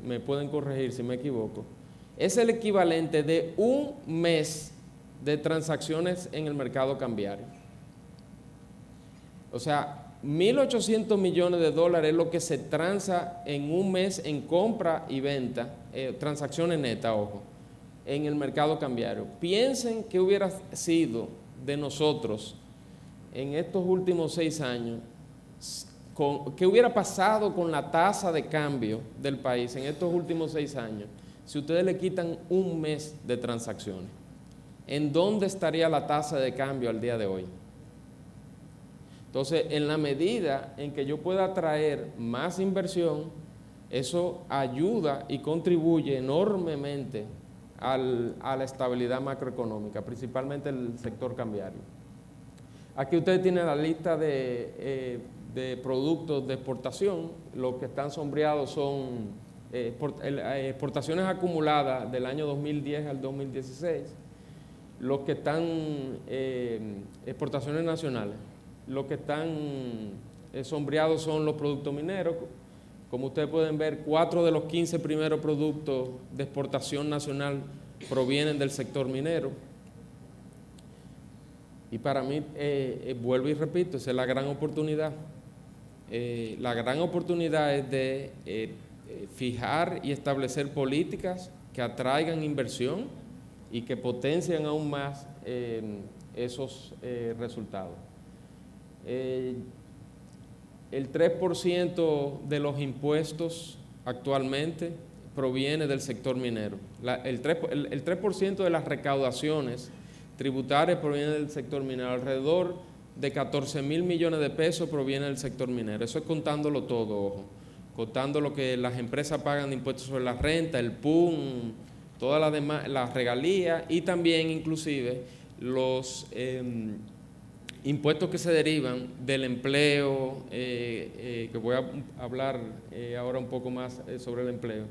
me pueden corregir si me equivoco, es el equivalente de un mes de transacciones en el mercado cambiario. O sea, 1.800 millones de dólares es lo que se transa en un mes en compra y venta, transacciones netas, ojo, en el mercado cambiario. Piensen qué hubiera sido de nosotros en estos últimos 6 años, qué hubiera pasado con la tasa de cambio del país en estos últimos 6 años, si ustedes le quitan un mes de transacciones. ¿En dónde estaría la tasa de cambio al día de hoy? Entonces, en la medida en que yo pueda atraer más inversión, eso ayuda y contribuye enormemente a la estabilidad macroeconómica, principalmente el sector cambiario. Aquí ustedes tienen la lista de productos de exportación. Los que están sombreados son exportaciones acumuladas del año 2010 al 2016. Los que están exportaciones nacionales. Los que están sombreados son los productos mineros. Como ustedes pueden ver, 4 de los 15 primeros productos de exportación nacional provienen del sector minero. Y para mí, vuelvo y repito, esa es la gran oportunidad. La gran oportunidad es de fijar y establecer políticas que atraigan inversión y que potencien aún más esos resultados. El 3% de los impuestos actualmente proviene del sector minero. El 3% de las recaudaciones tributarias provienen del sector minero. Alrededor de 14.000 millones de pesos proviene del sector minero. Eso es contándolo todo, ojo. Contando lo que las empresas pagan de impuestos sobre la renta, el PUN, todas las regalías y también inclusive los impuestos que se derivan del empleo, que voy a hablar ahora un poco más sobre el empleo,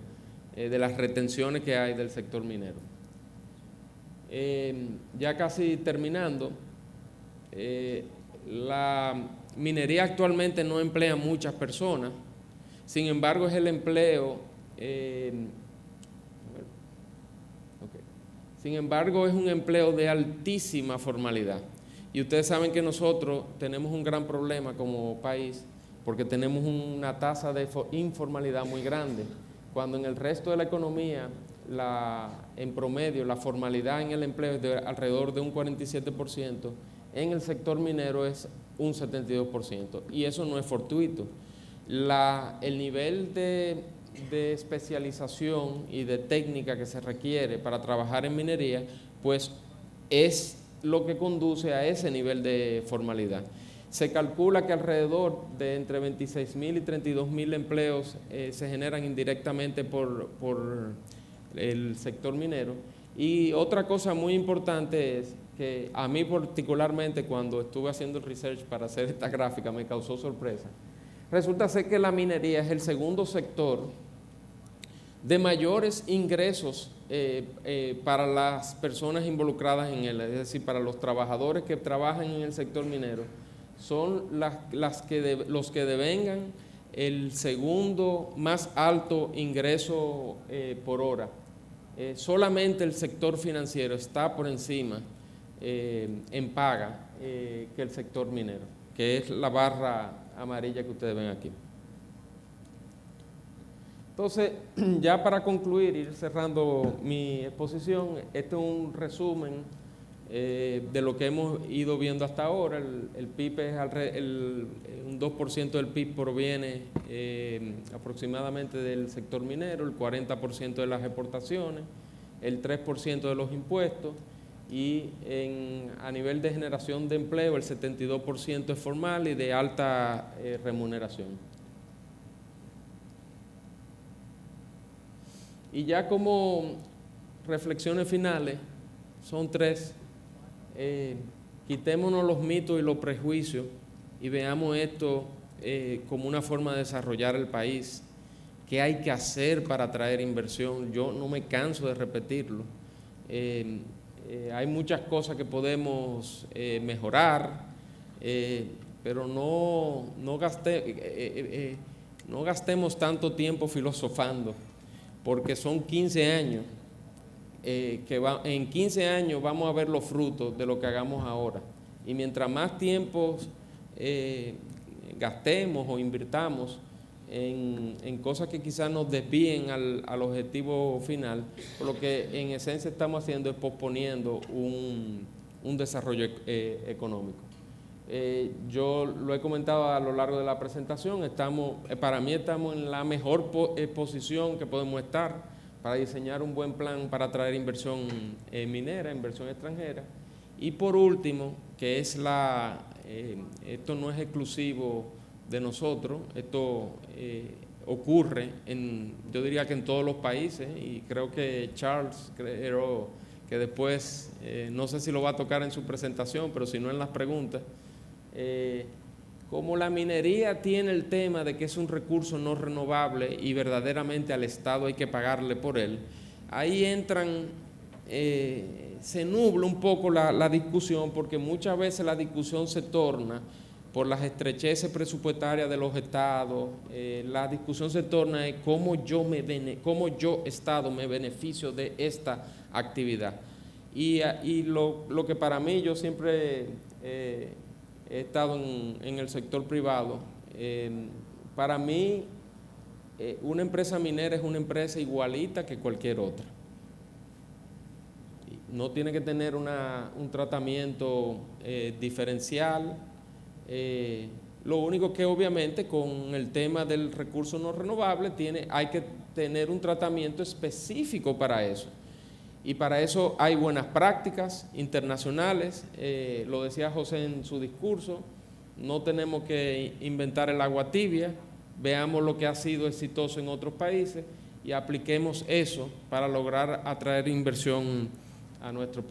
de las retenciones que hay del sector minero. Ya casi terminando, la minería actualmente no emplea muchas personas, sin embargo es el empleo, sin embargo es un empleo de altísima formalidad. Y ustedes saben que nosotros tenemos un gran problema como país porque tenemos una tasa de informalidad muy grande, cuando en el resto de la economía, en promedio, la formalidad en el empleo es de alrededor de un 47%, en el sector minero es un 72%, y eso no es fortuito. El nivel de especialización y de técnica que se requiere para trabajar en minería, pues es lo que conduce a ese nivel de formalidad. Se calcula que alrededor de entre 26.000 y 32.000 empleos se generan indirectamente por el sector minero. Y otra cosa muy importante es que a mí particularmente cuando estuve haciendo el research para hacer esta gráfica me causó sorpresa. Resulta ser que la minería es el segundo sector de mayores ingresos para las personas involucradas en él, es decir, para los trabajadores que trabajan en el sector minero, son los que devengan el segundo más alto ingreso por hora. Solamente el sector financiero está por encima en paga que el sector minero, que es la barra amarilla que ustedes ven aquí. Entonces, ya para concluir, ir cerrando mi exposición, este es un resumen de lo que hemos ido viendo hasta ahora. El PIB es un 2% del PIB proviene aproximadamente del sector minero, el 40% de las exportaciones, el 3% de los impuestos y a nivel de generación de empleo el 72% es formal y de alta remuneración. Y ya como reflexiones finales, son tres. Quitémonos los mitos y los prejuicios y veamos esto como una forma de desarrollar el país. ¿Qué hay que hacer para atraer inversión? Yo no me canso de repetirlo. Hay muchas cosas que podemos mejorar, pero no gastemos tanto tiempo filosofando, porque son 15 años. En 15 años vamos a ver los frutos de lo que hagamos ahora. Y mientras más tiempo gastemos o invirtamos en cosas que quizás nos desvíen al objetivo final, por lo que en esencia estamos haciendo es posponiendo un desarrollo económico. Yo lo he comentado a lo largo de la presentación, para mí estamos en la mejor posición que podemos estar para diseñar un buen plan para atraer inversión minera, inversión extranjera. Y por último, que es esto no es exclusivo de nosotros, esto ocurre yo diría que en todos los países, y creo que Charles, creo que después, no sé si lo va a tocar en su presentación, pero si no en las preguntas, como la minería tiene el tema de que es un recurso no renovable y verdaderamente al Estado hay que pagarle por él, ahí se nubla un poco la discusión, porque muchas veces la discusión se torna por las estrecheces presupuestarias de los estados, la discusión se torna en cómo yo Estado me beneficio de esta actividad. Y lo que para mí, yo siempre he estado en el sector privado, para mí una empresa minera es una empresa igualita que cualquier otra. No tiene que tener un tratamiento diferencial. Lo único que obviamente con el tema del recurso no renovable hay que tener un tratamiento específico para eso. Y para eso hay buenas prácticas internacionales, lo decía José en su discurso, no tenemos que inventar el agua tibia, veamos lo que ha sido exitoso en otros países y apliquemos eso para lograr atraer inversión a nuestro país.